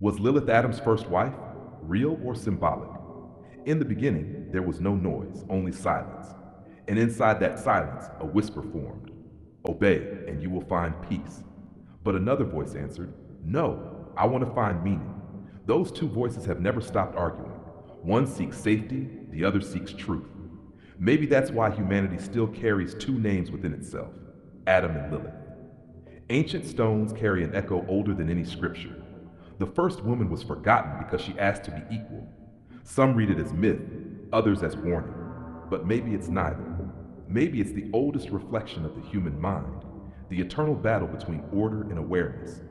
Was Lilith Adam's first wife? Real or symbolic? In the beginning, there was no noise, only silence. And inside that silence, a whisper formed. Obey, and you will find peace. But another voice answered, No, I want to find meaning. Those two voices have never stopped arguing. One seeks safety, the other seeks truth. Maybe that's why humanity still carries two names within itself, Adam and Lilith. Ancient stones carry an echo older than any scripture. The first woman was forgotten because she asked to be equal. Some read it as myth, others as warning. But maybe it's neither. Maybe it's the oldest reflection of the human mind, the eternal battle between order and awareness.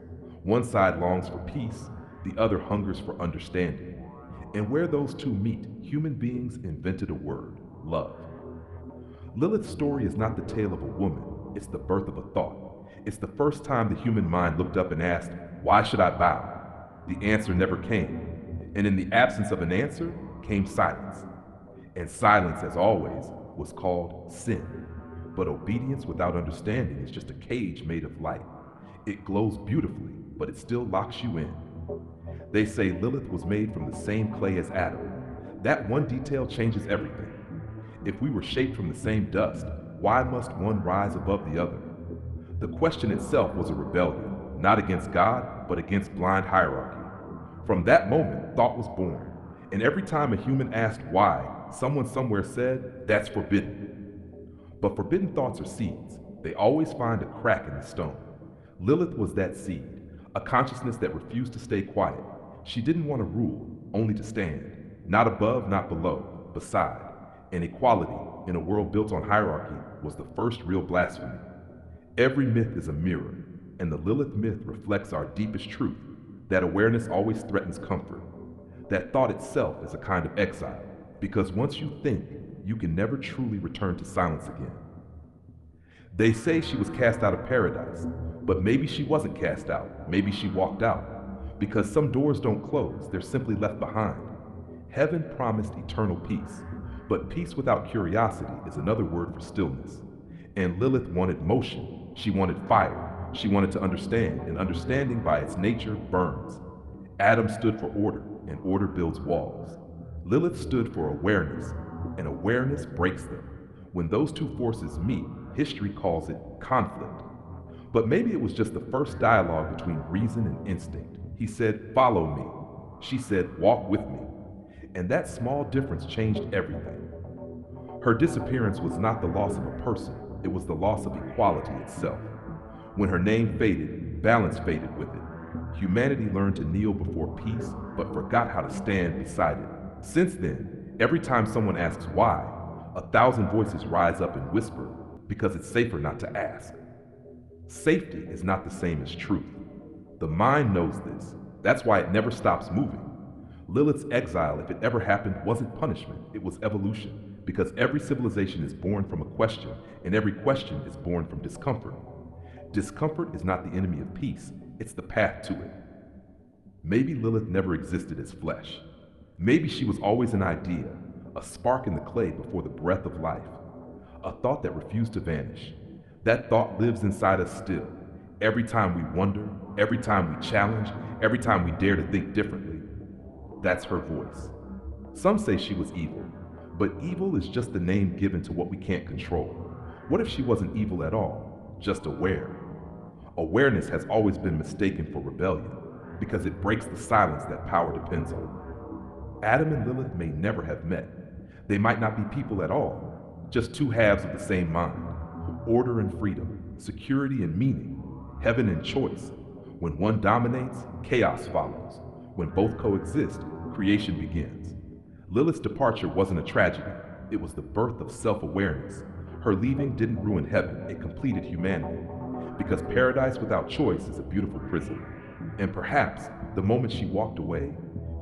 One side longs for peace, the other hungers for understanding. And where those two meet, human beings invented a word, love. Lilith's story is not the tale of a woman, it's the birth of a thought. It's the first time the human mind looked up and asked, Why should I bow? The answer never came. And in the absence of an answer came silence. And silence, as always, was called sin. But obedience without understanding is just a cage made of light. It glows beautifully, but it still locks you in. They say Lilith was made from the same clay as Adam. That one detail changes everything. If we were shaped from the same dust, why must one rise above the other? The question itself was a rebellion, not against God, but against blind hierarchy. From that moment, thought was born. And every time a human asked why, someone somewhere said, That's forbidden. But forbidden thoughts are seeds. They always find a crack in the stone. Lilith was that seed, a consciousness that refused to stay quiet. She didn't want to rule, only to stand. Not above, not below, beside. And equality, in a world built on hierarchy, was the first real blasphemy. Every myth is a mirror, and the Lilith myth reflects our deepest truth, that awareness always threatens comfort. That thought itself is a kind of exile, because once you think, you can never truly return to silence again. They say she was cast out of paradise, but maybe she wasn't cast out, maybe she walked out. Because some doors don't close, they're simply left behind. Heaven promised eternal peace, but peace without curiosity is another word for stillness. And Lilith wanted motion, she wanted fire, she wanted to understand, and understanding by its nature burns. Adam stood for order, and order builds walls. Lilith stood for awareness, and awareness breaks them. When those two forces meet, history calls it conflict. But maybe it was just the first dialogue between reason and instinct. He said, Follow me. She said, Walk with me. And that small difference changed everything. Her disappearance was not the loss of a person, it was the loss of equality itself. When her name faded, balance faded with it. Humanity learned to kneel before peace, but forgot how to stand beside it. Since then, every time someone asks why, 1,000 voices rise up and whisper, because it's safer not to ask. Safety is not the same as truth. The mind knows this. That's why it never stops moving. Lilith's exile, if it ever happened, wasn't punishment, it was evolution, because every civilization is born from a question, and every question is born from discomfort. Discomfort is not the enemy of peace, it's the path to it. Maybe Lilith never existed as flesh. Maybe she was always an idea, a spark in the clay before the breath of life, a thought that refused to vanish. That thought lives inside us still. Every time we wonder, every time we challenge, every time we dare to think differently. That's her voice. Some say she was evil, but evil is just the name given to what we can't control. What if she wasn't evil at all, just aware? Awareness has always been mistaken for rebellion, because it breaks the silence that power depends on. Adam and Lilith may never have met. They might not be people at all, just two halves of the same mind. Order and freedom, security and meaning, heaven and choice. When one dominates, chaos follows. When both coexist, creation begins. Lilith's departure wasn't a tragedy. It was the birth of self-awareness. Her leaving didn't ruin heaven, it completed humanity. Because paradise without choice is a beautiful prison. And perhaps, the moment she walked away,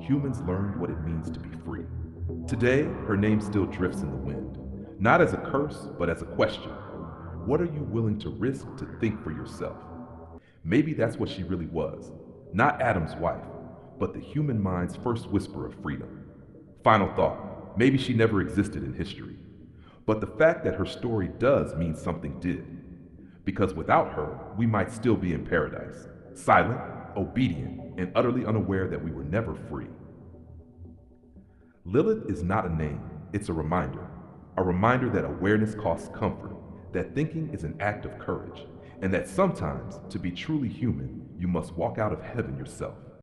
humans learned what it means to be free. Today, her name still drifts in the wind. Not as a curse, but as a question. What are you willing to risk to think for yourself? Maybe that's what she really was. Not Adam's wife, but the human mind's first whisper of freedom. Final thought, maybe she never existed in history. But the fact that her story does mean something did. Because without her, we might still be in paradise. Silent, obedient, and utterly unaware that we were never free. Lilith is not a name, it's a reminder that awareness costs comfort, that thinking is an act of courage, and that sometimes, to be truly human, you must walk out of heaven yourself.